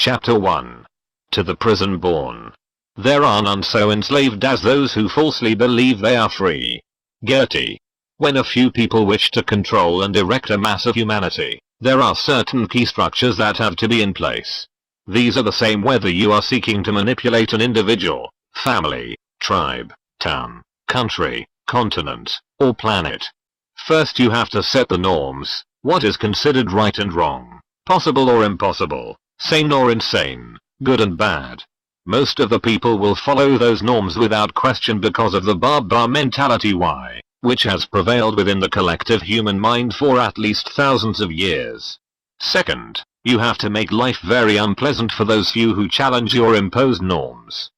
Chapter 1. To the prison born. There are none so enslaved as those who falsely believe they are free. Gertie. When a few people wish to control and direct a mass of humanity, there are certain key structures that have to be in place. These are the same whether you are seeking to manipulate an individual, family, tribe, town, country, continent, or planet. First you have to set the norms. What is considered right and wrong, possible or impossible, sane or insane, good and bad. Most of the people will follow those norms without question because of the bar mentality which has prevailed within the collective human mind for at least thousands of years. Second, you have to make life very unpleasant for those few who challenge your imposed norms.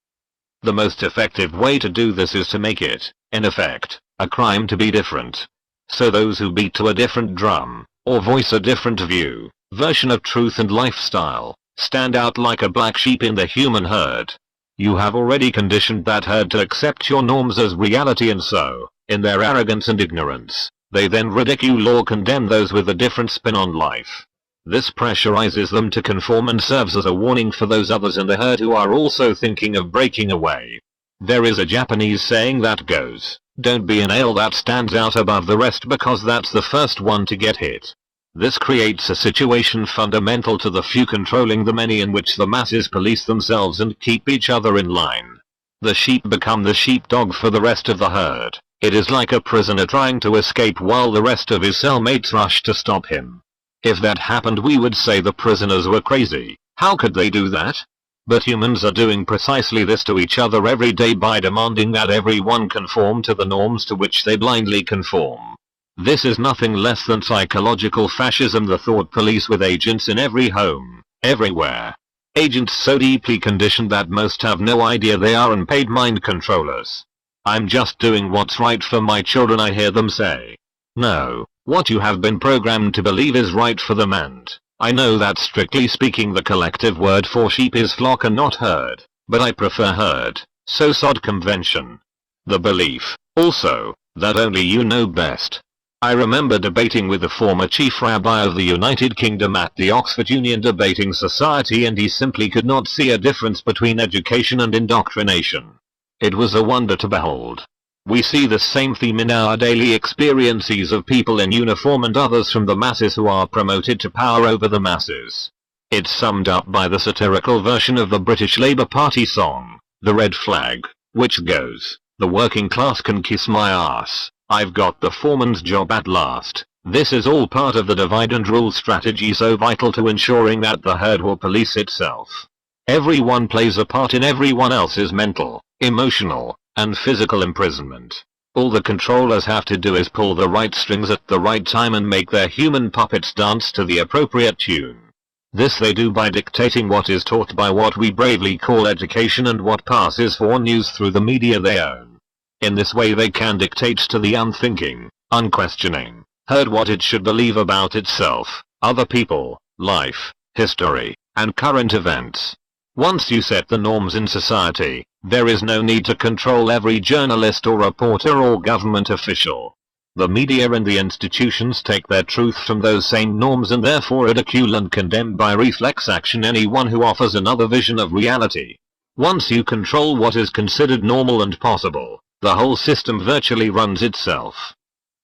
The most effective way to do this is to make it, in effect, a crime to be different. So those who beat to a different drum, or voice a different view, version of truth and lifestyle, stand out like a black sheep in the human herd. You have already conditioned that herd to accept your norms as reality, and so, in their arrogance and ignorance, they then ridicule or condemn those with a different spin on life. This pressurizes them to conform and serves as a warning for those others in the herd who are also thinking of breaking away. There is a Japanese saying that goes, "Don't be a nail that stands out above the rest because that's the first one to get hit." This creates a situation fundamental to the few controlling the many, in which the masses police themselves and keep each other in line. The sheep become the sheepdog for the rest of the herd. It is like a prisoner trying to escape while the rest of his cellmates rush to stop him. If that happened, we would say the prisoners were crazy. How could they do that? But humans are doing precisely this to each other every day by demanding that everyone conform to the norms to which they blindly conform. This is nothing less than psychological fascism, the thought police with agents in every home, everywhere. Agents so deeply conditioned that most have no idea they are unpaid mind controllers. "I'm just doing what's right for my children," I hear them say. No, what you have been programmed to believe is right for them, and I know that strictly speaking the collective word for sheep is flock and not herd, but I prefer herd, so sod convention. The belief, also, that only you know best. I remember debating with the former chief rabbi of the United Kingdom at the Oxford Union Debating Society, and he simply could not see a difference between education and indoctrination. It was a wonder to behold. We see the same theme in our daily experiences of people in uniform and others from the masses who are promoted to power over the masses. It's summed up by the satirical version of the British Labour Party song, "The Red Flag," which goes, "The working class can kiss my ass. I've got the foreman's job at last." This is all part of the divide and rule strategy so vital to ensuring that the herd will police itself. Everyone plays a part in everyone else's mental, emotional, and physical imprisonment. All the controllers have to do is pull the right strings at the right time and make their human puppets dance to the appropriate tune. This they do by dictating what is taught by what we bravely call education and what passes for news through the media they own. In this way they can dictate to the unthinking, unquestioning herd what it should believe about itself, other people, life, history, and current events. Once you set the norms in society, there is no need to control every journalist or reporter or government official. The media and the institutions take their truth from those same norms and therefore ridicule and condemn by reflex action anyone who offers another vision of reality. Once you control what is considered normal and possible, the whole system virtually runs itself.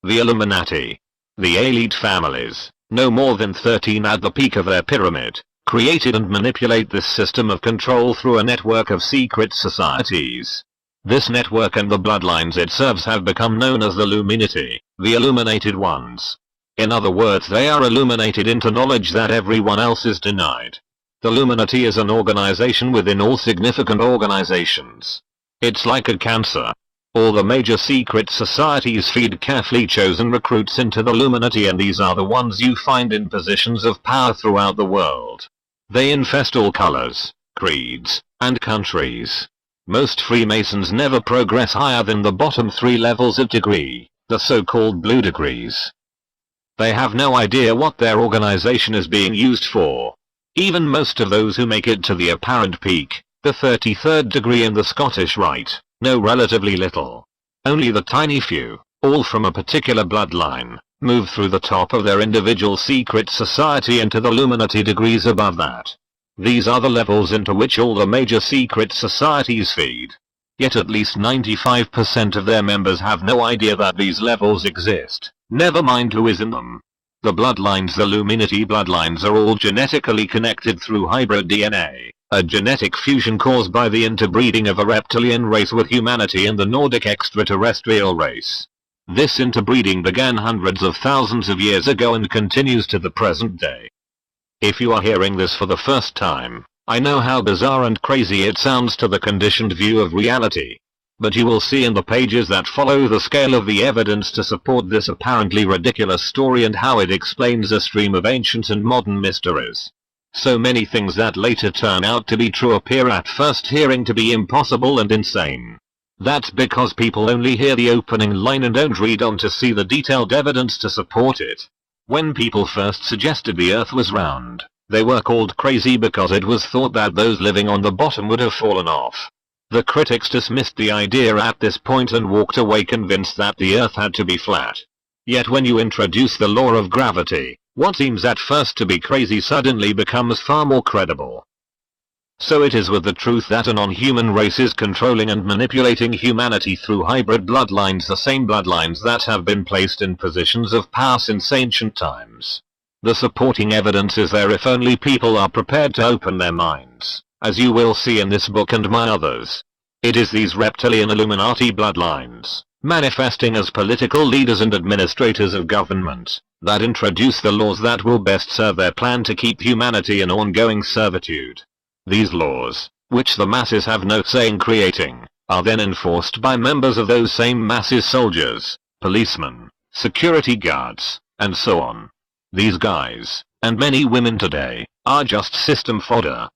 The Illuminati, the elite families, no more than 13 at the peak of their pyramid, created and manipulate this system of control through a network of secret societies. This network and the bloodlines it serves have become known as the Illuminati, the illuminated ones. In other words, they are illuminated into knowledge that everyone else is denied. The Illuminati is an organization within all significant organizations. It's like a cancer. All the major secret societies feed carefully chosen recruits into the Illuminati, and these are the ones you find in positions of power throughout the world. They infest all colors, creeds, and countries. Most Freemasons never progress higher than the bottom 3 levels of degree, the so-called blue degrees. They have no idea what their organization is being used for. Even most of those who make it to the apparent peak, the 33rd degree in the Scottish Rite, know relatively little. Only the tiny few, all from a particular bloodline, move through the top of their individual secret society into the Illuminati degrees above that. These are the levels into which all the major secret societies feed. Yet at least 95% of their members have no idea that these levels exist, never mind who is in them. The bloodlines, the Illuminati bloodlines, are all genetically connected through hybrid DNA, a genetic fusion caused by the interbreeding of a reptilian race with humanity and the Nordic extraterrestrial race. This interbreeding began hundreds of thousands of years ago and continues to the present day. If you are hearing this for the first time, I know how bizarre and crazy it sounds to the conditioned view of reality. But you will see in the pages that follow the scale of the evidence to support this apparently ridiculous story and how it explains a stream of ancient and modern mysteries. So many things that later turn out to be true appear at first hearing to be impossible and insane. That's because people only hear the opening line and don't read on to see the detailed evidence to support it. When people first suggested the Earth was round, they were called crazy because it was thought that those living on the bottom would have fallen off. The critics dismissed the idea at this point and walked away convinced that the Earth had to be flat. Yet when you introduce the law of gravity, what seems at first to be crazy suddenly becomes far more credible. So it is with the truth that a non-human race is controlling and manipulating humanity through hybrid bloodlines, the same bloodlines that have been placed in positions of power since ancient times. The supporting evidence is there if only people are prepared to open their minds, as you will see in this book and my others. It is these reptilian Illuminati bloodlines, manifesting as political leaders and administrators of government, that introduce the laws that will best serve their plan to keep humanity in ongoing servitude. These laws, which the masses have no say in creating, are then enforced by members of those same masses: soldiers, policemen, security guards, and so on. These guys, and many women today, are just system fodder.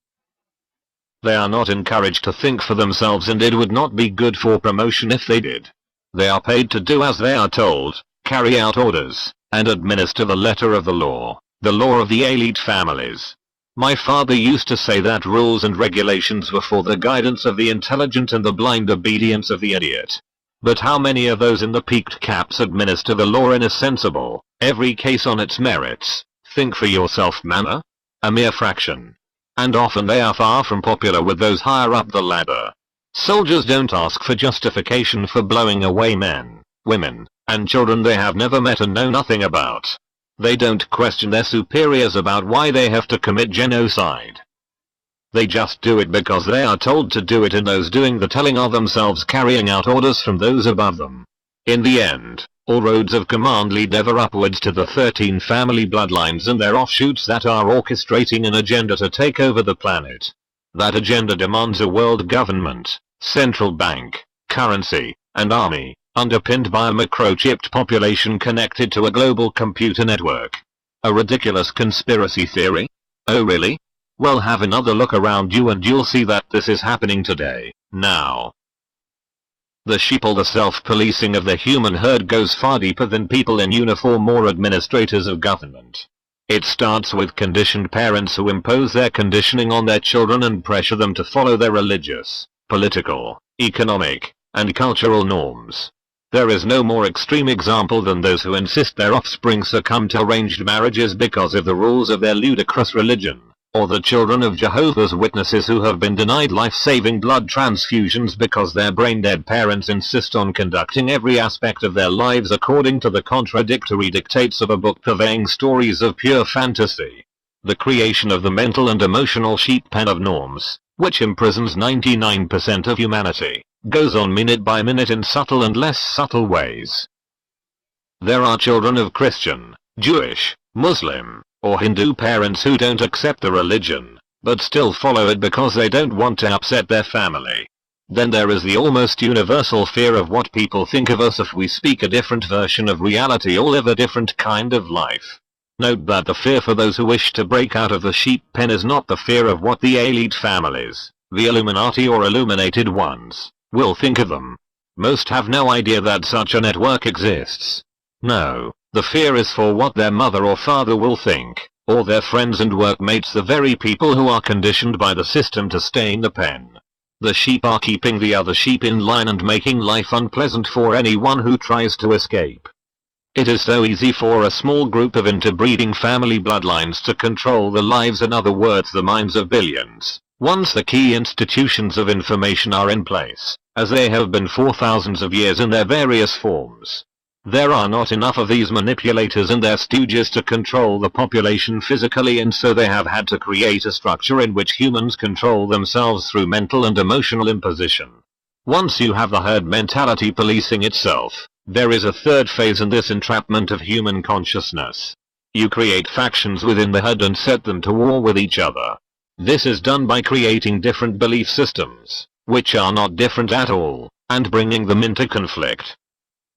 They are not encouraged to think for themselves, and it would not be good for promotion if they did. They are paid to do as they are told, carry out orders, and administer the letter of the law of the elite families. My father used to say that rules and regulations were for the guidance of the intelligent and the blind obedience of the idiot. But how many of those in the peaked caps administer the law in a sensible, every case on its merits, think for yourself manner? A mere fraction. And often they are far from popular with those higher up the ladder. Soldiers don't ask for justification for blowing away men, women, and children they have never met and know nothing about. They don't question their superiors about why they have to commit genocide. They just do it because they are told to do it, and those doing the telling are themselves carrying out orders from those above them. In the end, all roads of command lead ever upwards to the 13 family bloodlines and their offshoots that are orchestrating an agenda to take over the planet. That agenda demands a world government, central bank, currency, and army, underpinned by a microchipped population connected to a global computer network. A ridiculous conspiracy theory? Oh really? Well, have another look around you and you'll see that this is happening today, now. The sheeple, the self-policing of the human herd, goes far deeper than people in uniform or administrators of government. It starts with conditioned parents who impose their conditioning on their children and pressure them to follow their religious, political, economic, and cultural norms. There is no more extreme example than those who insist their offspring succumb to arranged marriages because of the rules of their ludicrous religion, or the children of Jehovah's Witnesses who have been denied life-saving blood transfusions because their brain-dead parents insist on conducting every aspect of their lives according to the contradictory dictates of a book purveying stories of pure fantasy. The creation of the mental and emotional sheep pen of norms, which imprisons 99% of humanity, goes on minute by minute in subtle and less subtle ways. There are children of Christian, Jewish, Muslim, or Hindu parents who don't accept the religion, but still follow it because they don't want to upset their family. Then there is the almost universal fear of what people think of us if we speak a different version of reality or live a different kind of life. Note that the fear for those who wish to break out of the sheep pen is not the fear of what the elite families, the Illuminati or illuminated ones, will think of them. Most have no idea that such a network exists. No, the fear is for what their mother or father will think, or their friends and workmates, the very people who are conditioned by the system to stay in the pen. The sheep are keeping the other sheep in line and making life unpleasant for anyone who tries to escape. It is so easy for a small group of interbreeding family bloodlines to control the lives, in other words the minds of billions, once the key institutions of information are in place, as they have been for thousands of years in their various forms. There are not enough of these manipulators and their stooges to control the population physically, and so they have had to create a structure in which humans control themselves through mental and emotional imposition. Once you have the herd mentality policing itself, there is a third phase in this entrapment of human consciousness. You create factions within the herd and set them to war with each other. This is done by creating different belief systems, which are not different at all, and bringing them into conflict.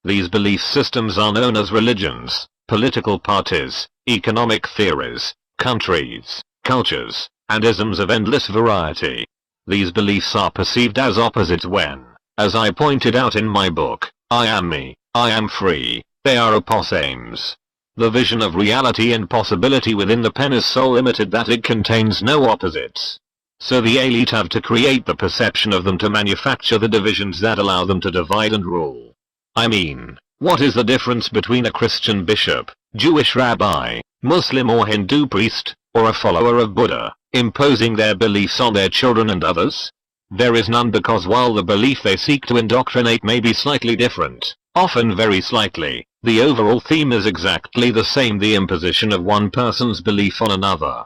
These belief systems are known as religions, political parties, economic theories, countries, cultures, and isms of endless variety. These beliefs are perceived as opposites when, as I pointed out in my book, I am me, I am free, they are opposites. The vision of reality and possibility within the pen is so limited that it contains no opposites. So the elite have to create the perception of them to manufacture the divisions that allow them to divide and rule. I mean, what is the difference between a Christian bishop, Jewish rabbi, Muslim or Hindu priest, or a follower of Buddha, imposing their beliefs on their children and others? There is none, because while the belief they seek to indoctrinate may be slightly different, often very slightly, the overall theme is exactly the same: the imposition of one person's belief on another.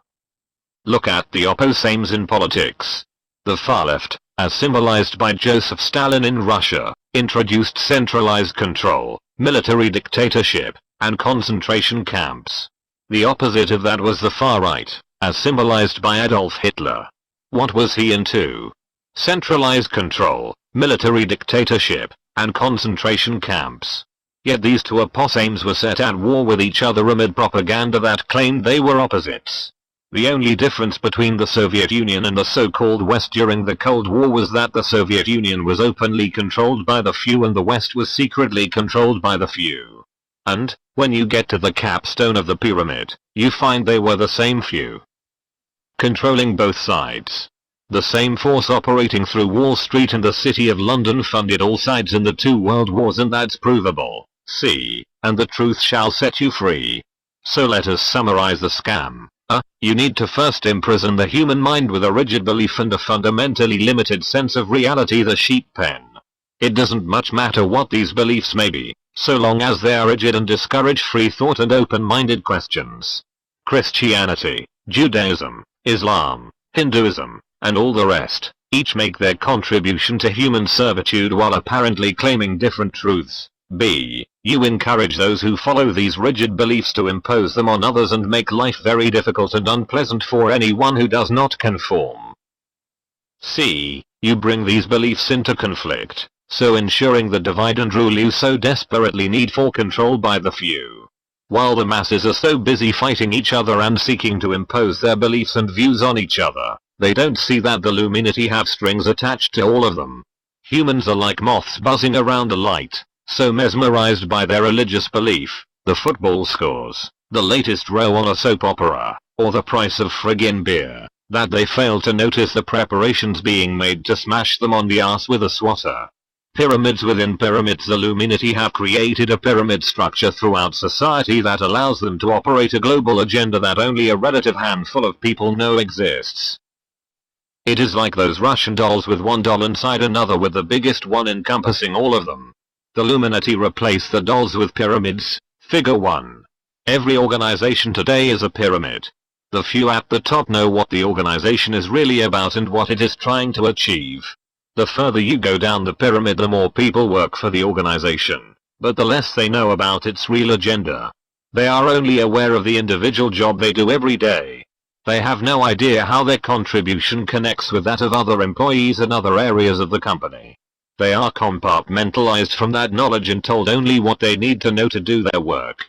Look at the opposites in politics. The far left, as symbolized by Joseph Stalin in Russia, introduced centralized control, military dictatorship, and concentration camps. The opposite of that was the far right, as symbolized by Adolf Hitler. What was he into? Centralized control, military dictatorship, and concentration camps. Yet these two opposites were set at war with each other amid propaganda that claimed they were opposites. The only difference between the Soviet Union and the so-called West during the Cold War was that the Soviet Union was openly controlled by the few and the West was secretly controlled by the few. And, when you get to the capstone of the pyramid, you find they were the same few, controlling both sides. The same force operating through Wall Street and the City of London funded all sides in the two world wars, and that's provable. See, and the truth shall set you free. So let us summarize the scam. You need to first imprison the human mind with a rigid belief and a fundamentally limited sense of reality, the sheep pen. It doesn't much matter what these beliefs may be, so long as they are rigid and discourage free thought and open-minded questions. Christianity, Judaism, Islam, Hinduism, and all the rest, each make their contribution to human servitude while apparently claiming different truths. B. You encourage those who follow these rigid beliefs to impose them on others and make life very difficult and unpleasant for anyone who does not conform. C. You bring these beliefs into conflict, so ensuring the divide and rule you so desperately need for control by the few. While the masses are so busy fighting each other and seeking to impose their beliefs and views on each other, they don't see that the Illuminati have strings attached to all of them. Humans are like moths buzzing around the light, so mesmerized by their religious belief, the football scores, the latest row on a soap opera, or the price of friggin' beer, that they fail to notice the preparations being made to smash them on the ass with a swatter. Pyramids within pyramids. The Illuminati have created a pyramid structure throughout society that allows them to operate a global agenda that only a relative handful of people know exists. It is like those Russian dolls with one doll inside another, with the biggest one encompassing all of them. The Illuminati replace the dolls with pyramids. Figure 1. Every organization today is a pyramid. The few at the top know what the organization is really about and what it is trying to achieve. The further you go down the pyramid, the more people work for the organization, but the less they know about its real agenda. They are only aware of the individual job they do every day. They have no idea how their contribution connects with that of other employees in other areas of the company. They are compartmentalized from that knowledge and told only what they need to know to do their work.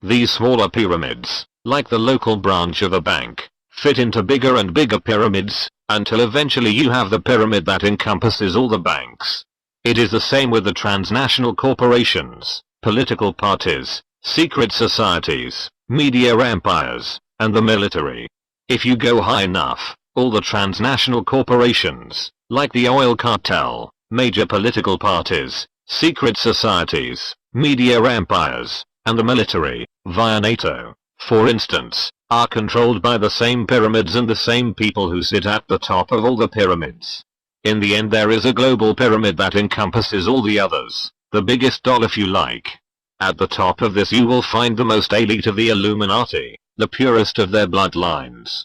These smaller pyramids, like the local branch of a bank, fit into bigger and bigger pyramids, until eventually you have the pyramid that encompasses all the banks. It is the same with the transnational corporations, political parties, secret societies, media empires, and the military. If you go high enough, all the transnational corporations, like the oil cartel, major political parties, secret societies, media empires, and the military, via NATO, for instance, are controlled by the same pyramids and the same people who sit at the top of all the pyramids. In the end there is a global pyramid that encompasses all the others, the biggest doll if you like. At the top of this you will find the most elite of the Illuminati, the purest of their bloodlines.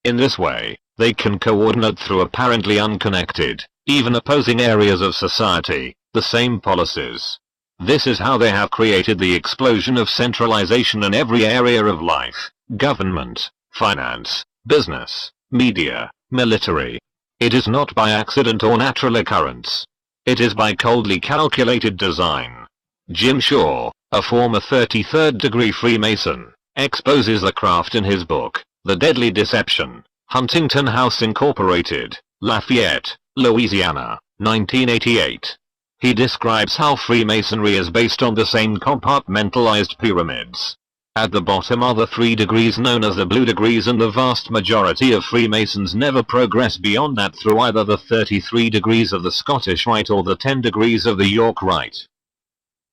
In this way, they can coordinate through apparently unconnected, even opposing areas of society, the same policies. This is how they have created the explosion of centralization in every area of life: government, finance, business, media, military. It is not by accident or natural occurrence. It is by coldly calculated design. Jim Shaw, a former 33rd degree Freemason, exposes the craft in his book, The Deadly Deception, Huntington House Incorporated, Lafayette, Louisiana, 1988. He describes how Freemasonry is based on the same compartmentalized pyramids. At the bottom are the 3 degrees known as the blue degrees, and the vast majority of Freemasons never progress beyond that through either the 33 degrees of the Scottish Rite or the 10 degrees of the York Rite.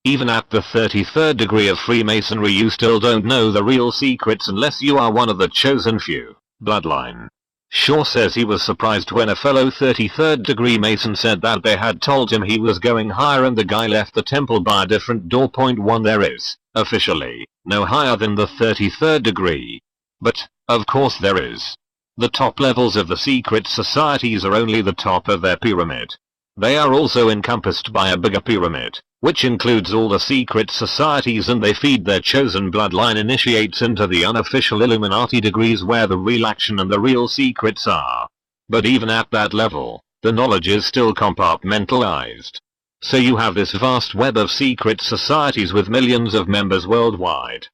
Even at the 33rd degree of Freemasonry you still don't know the real secrets unless you are one of the chosen few. Bloodline. Shaw says he was surprised when a fellow 33rd degree Mason said that they had told him he was going higher and the guy left the temple by a different door. Point 1 There is, officially, no higher than the 33rd degree. But, of course there is. The top levels of the secret societies are only the top of their pyramid. They are also encompassed by a bigger pyramid, which includes all the secret societies, and they feed their chosen bloodline initiates into the unofficial Illuminati degrees where the real action and the real secrets are. But even at that level, the knowledge is still compartmentalized. So you have this vast web of secret societies with millions of members worldwide,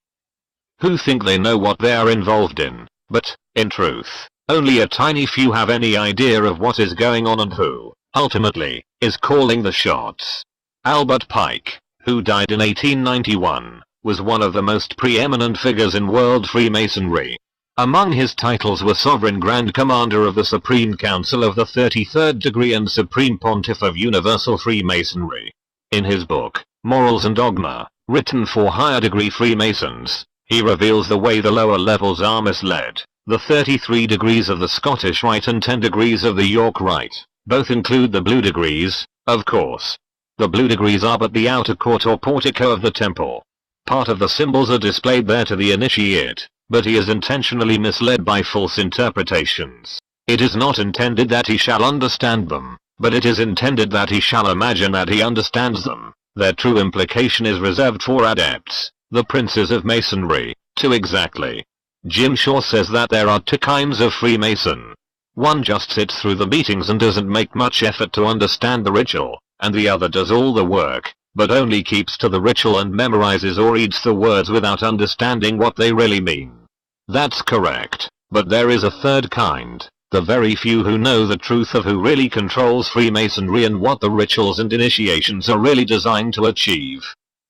who think they know what they are involved in, but, in truth, only a tiny few have any idea of what is going on and who, ultimately, is calling the shots. Albert Pike, who died in 1891, was one of the most preeminent figures in world Freemasonry. Among his titles were Sovereign Grand Commander of the Supreme Council of the 33rd degree and Supreme Pontiff of Universal Freemasonry. In his book, Morals and Dogma, written for higher degree Freemasons, he reveals the way the lower levels are misled. The 33 degrees of the Scottish Rite and 10 degrees of the York Rite both include the blue degrees, of course. The blue degrees are but the outer court or portico of the temple. Part of the symbols are displayed there to the initiate, but he is intentionally misled by false interpretations. It is not intended that he shall understand them, but it is intended that he shall imagine that he understands them. Their true implication is reserved for adepts, the princes of Masonry, too exactly. Jim Shaw says that there are 2 kinds of Freemason. One just sits through the meetings and doesn't make much effort to understand the ritual, and the other does all the work, but only keeps to the ritual and memorizes or reads the words without understanding what they really mean. That's correct, but there is a third kind, the very few who know the truth of who really controls Freemasonry and what the rituals and initiations are really designed to achieve.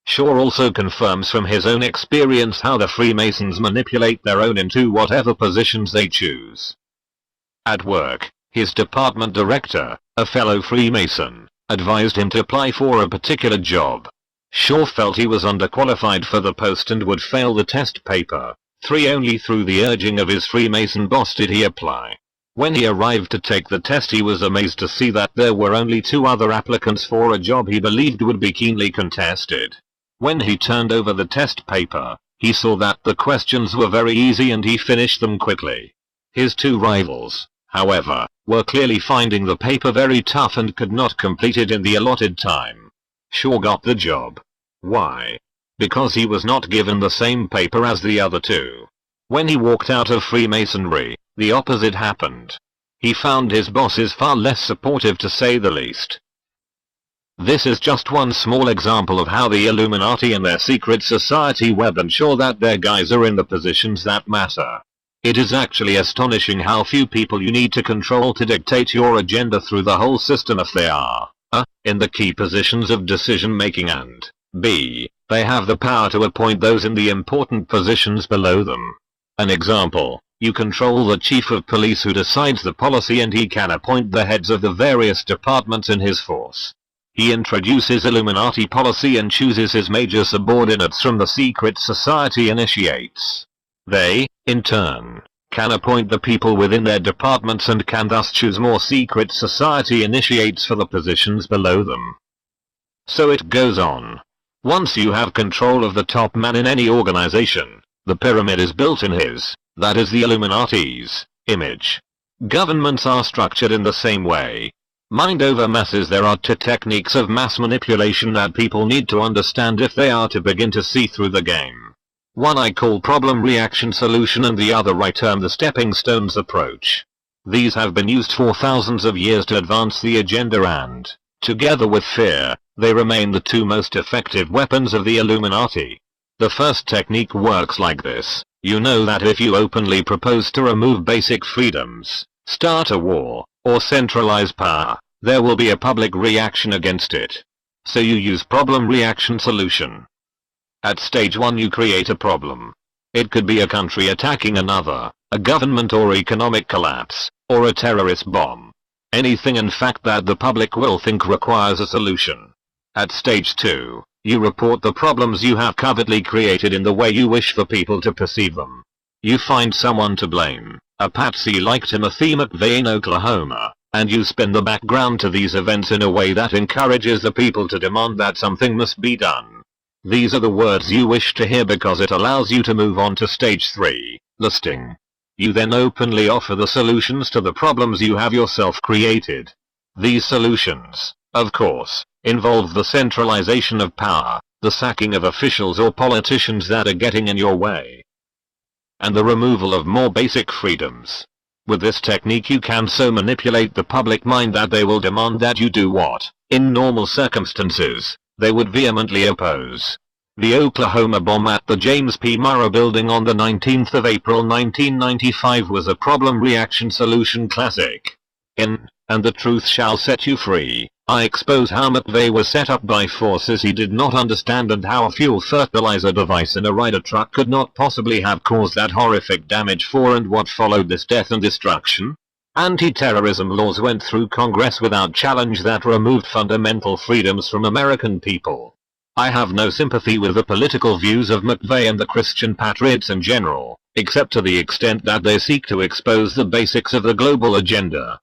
Shaw also confirms from his own experience how the Freemasons manipulate their own into whatever positions they choose. At work, his department director, a fellow Freemason, advised him to apply for a particular job. Shaw felt he was underqualified for the post and would fail the test paper. Only through the urging of his Freemason boss did he apply. When he arrived to take the test he was amazed to see that there were only 2 other applicants for a job he believed would be keenly contested. When he turned over the test paper, he saw that the questions were very easy and he finished them quickly. His 2 rivals, however, were clearly finding the paper very tough and could not complete it in the allotted time. Shaw got the job. Why? Because he was not given the same paper as the other 2. When he walked out of Freemasonry, the opposite happened. He found his bosses far less supportive, to say the least. This is just one small example of how the Illuminati and their secret society web ensure that their guys are in the positions that matter. It is actually astonishing how few people you need to control to dictate your agenda through the whole system if they are a. in the key positions of decision making and b. they have the power to appoint those in the important positions below them. An example, you control the chief of police who decides the policy and he can appoint the heads of the various departments in his force. He introduces Illuminati policy and chooses his major subordinates from the secret society initiates. They, in turn, can appoint the people within their departments and can thus choose more secret society initiates for the positions below them. So it goes on. Once you have control of the top man in any organization, the pyramid is built in his, that is the Illuminati's, image. Governments are structured in the same way. Mind over masses. There are two techniques of mass manipulation that people need to understand if they are to begin to see through the game. One I call problem reaction solution and the other I term the stepping stones approach. These have been used for thousands of years to advance the agenda and, together with fear, they remain the two most effective weapons of the Illuminati. The first technique works like this. You know that if you openly propose to remove basic freedoms, start a war, or centralize power, there will be a public reaction against it. So you use problem reaction solution. At stage 1 you create a problem. It could be a country attacking another, a government or economic collapse, or a terrorist bomb. Anything in fact that the public will think requires a solution. At stage 2, you report the problems you have covertly created in the way you wish for people to perceive them. You find someone to blame, a patsy like Timothy McVeigh in Oklahoma, and you spin the background to these events in a way that encourages the people to demand that something must be done. These are the words you wish to hear because it allows you to move on to stage 3, listing. You then openly offer the solutions to the problems you have yourself created. These solutions, of course, involve the centralization of power, the sacking of officials or politicians that are getting in your way, and the removal of more basic freedoms. With this technique you can so manipulate the public mind that they will demand that you do what, in normal circumstances, they would vehemently oppose. The Oklahoma bomb at the James P. Murrah building on the 19th of April 1995 was a problem reaction solution classic. In And the Truth Shall Set You Free, I expose how McVeigh was set up by forces he did not understand and how a fuel fertilizer device in a Ryder truck could not possibly have caused that horrific damage for and what followed this death and destruction. Anti-terrorism laws went through Congress without challenge that removed fundamental freedoms from American people. I have no sympathy with the political views of McVeigh and the Christian patriots in general, except to the extent that they seek to expose the basics of the global agenda.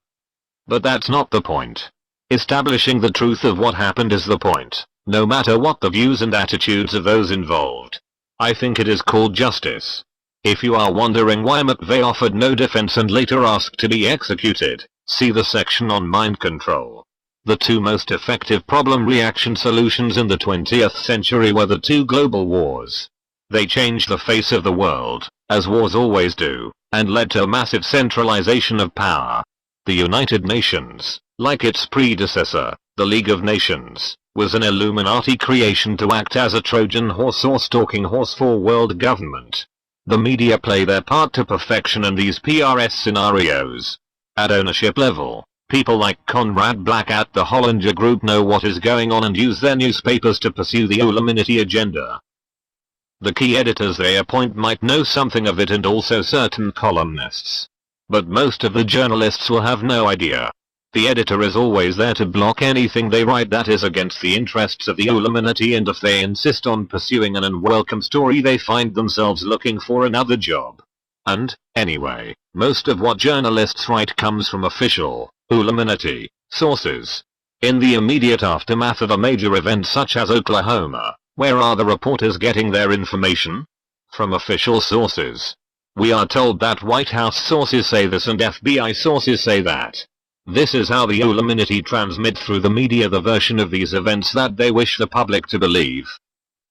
But that's not the point. Establishing the truth of what happened is the point, no matter what the views and attitudes of those involved. I think it is called justice. If you are wondering why McVeigh offered no defense and later asked to be executed, see the section on mind control. The two most effective problem reaction solutions in the 20th century were the two global wars. They changed the face of the world, as wars always do, and led to a massive centralization of power. The United Nations, like its predecessor, the League of Nations, was an Illuminati creation to act as a Trojan horse or stalking horse for world government. The media play their part to perfection in these PRS scenarios. At ownership level, people like Conrad Black at the Hollinger Group know what is going on and use their newspapers to pursue the Illuminati agenda. The key editors they appoint might know something of it and also certain columnists. But most of the journalists will have no idea. The editor is always there to block anything they write that is against the interests of the Illuminati, and if they insist on pursuing an unwelcome story they find themselves looking for another job. And, anyway, most of what journalists write comes from official, Illuminati, sources. In the immediate aftermath of a major event such as Oklahoma, where are the reporters getting their information? From official sources. We are told that White House sources say this and FBI sources say that. This is how the Illuminati transmit through the media the version of these events that they wish the public to believe.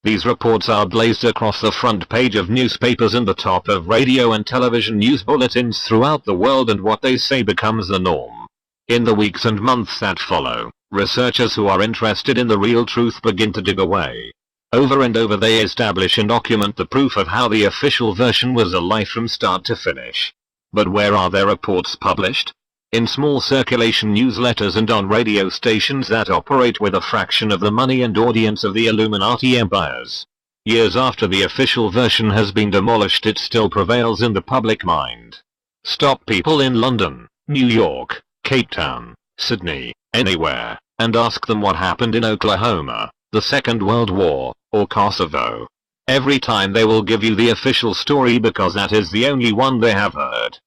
These reports are blazed across the front page of newspapers and the top of radio and television news bulletins throughout the world, and what they say becomes the norm. In the weeks and months that follow, researchers who are interested in the real truth begin to dig away. Over and over they establish and document the proof of how the official version was a lie from start to finish. But where are their reports published? In small circulation newsletters and on radio stations that operate with a fraction of the money and audience of the Illuminati empires. Years after the official version has been demolished, it still prevails in the public mind. Stop people in London, New York, Cape Town, Sydney, anywhere. and ask them what happened in Oklahoma, the Second World War, or Kosovo. Every time they will give you the official story because that is the only one they have heard.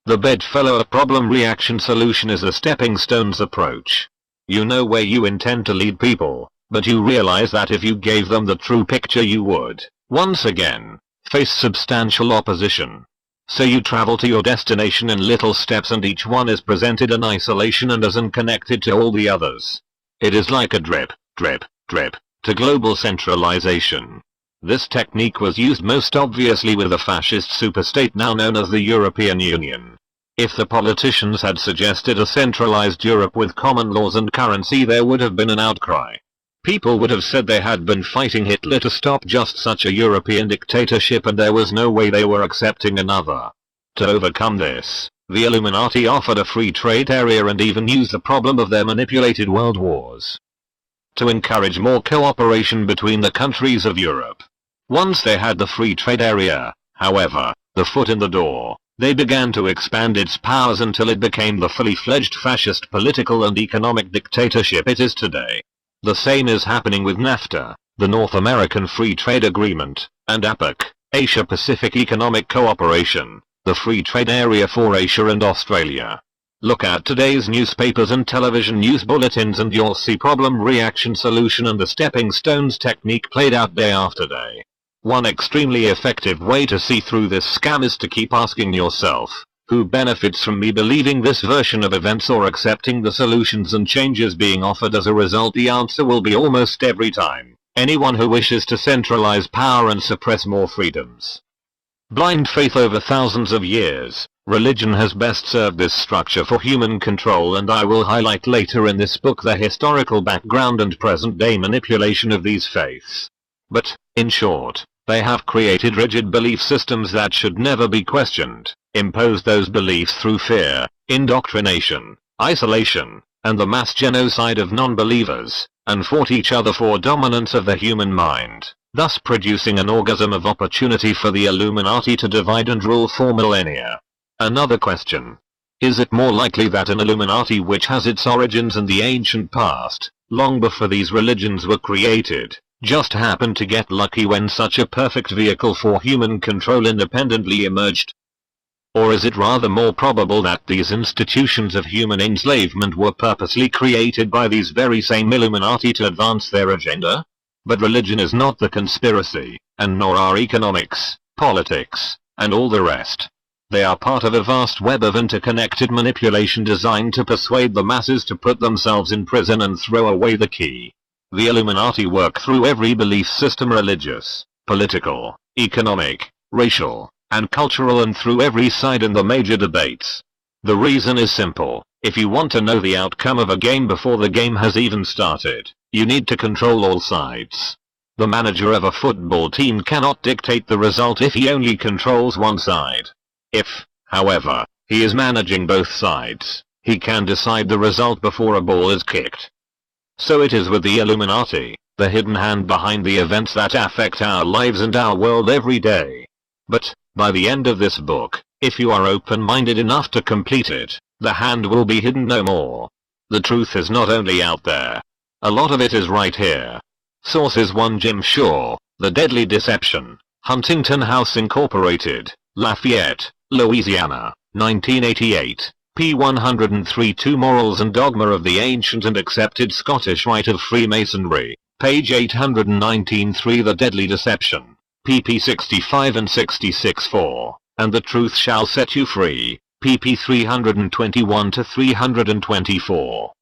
The bedfellow problem reaction solution is a stepping stones approach. You know where you intend to lead people, but you realize that if you gave them the true picture you would, once again, face substantial opposition. So you travel to your destination in little steps and each one is presented in isolation and isn't connected to all the others. It is like a drip, drip, drip, to global centralization. This technique was used most obviously with the fascist superstate now known as the European Union. If the politicians had suggested a centralized Europe with common laws and currency, there would have been an outcry. People would have said they had been fighting Hitler to stop just such a European dictatorship and there was no way they were accepting another. To overcome this, the Illuminati offered a free trade area and even used the problem of their manipulated world wars to encourage more cooperation between the countries of Europe. Once they had the free trade area, however, the foot in the door, they began to expand its powers until it became the fully fledged fascist political and economic dictatorship it is today. The same is happening with NAFTA, the North American Free Trade Agreement, and APEC, Asia-Pacific Economic Cooperation, the free trade area for Asia and Australia. Look at today's newspapers and television news bulletins and you'll see problem reaction solution and the stepping stones technique played out day after day. One extremely effective way to see through this scam is to keep asking yourself, who benefits from me believing this version of events or accepting the solutions and changes being offered as a result? The answer will be almost every time, anyone who wishes to centralize power and suppress more freedoms. Blind faith over thousands of years, religion has best served this structure for human control, and I will highlight later in this book the historical background and present-day manipulation of these faiths. But, in short, they have created rigid belief systems that should never be questioned, imposed those beliefs through fear, indoctrination, isolation, and the mass genocide of non-believers, and fought each other for dominance of the human mind, thus producing an orgasm of opportunity for the Illuminati to divide and rule for millennia. Another question. Is it more likely that an Illuminati which has its origins in the ancient past, long before these religions were created, just happened to get lucky when such a perfect vehicle for human control independently emerged? Or is it rather more probable that these institutions of human enslavement were purposely created by these very same Illuminati to advance their agenda? But religion is not the conspiracy, and nor are economics, politics, and all the rest. They are part of a vast web of interconnected manipulation designed to persuade the masses to put themselves in prison and throw away the key. The Illuminati work through every belief system, religious, political, economic, racial, and cultural, and through every side in the major debates. The reason is simple. If you want to know the outcome of a game before the game has even started, you need to control all sides. The manager of a football team cannot dictate the result if he only controls one side. If, however, he is managing both sides, he can decide the result before a ball is kicked. So it is with the Illuminati, the hidden hand behind the events that affect our lives and our world every day. But, by the end of this book, if you are open-minded enough to complete it, the hand will be hidden no more. The truth is not only out there. A lot of it is right here. Sources 1 Jim Shaw, The Deadly Deception, Huntington House Incorporated, Lafayette, Louisiana, 1988. p. 103 2 Morals and Dogma of the Ancient and Accepted Scottish Rite of Freemasonry, page 819 3 The Deadly Deception, pp 65 and 66 4, and the Truth Shall Set You Free, pp 321 to 324.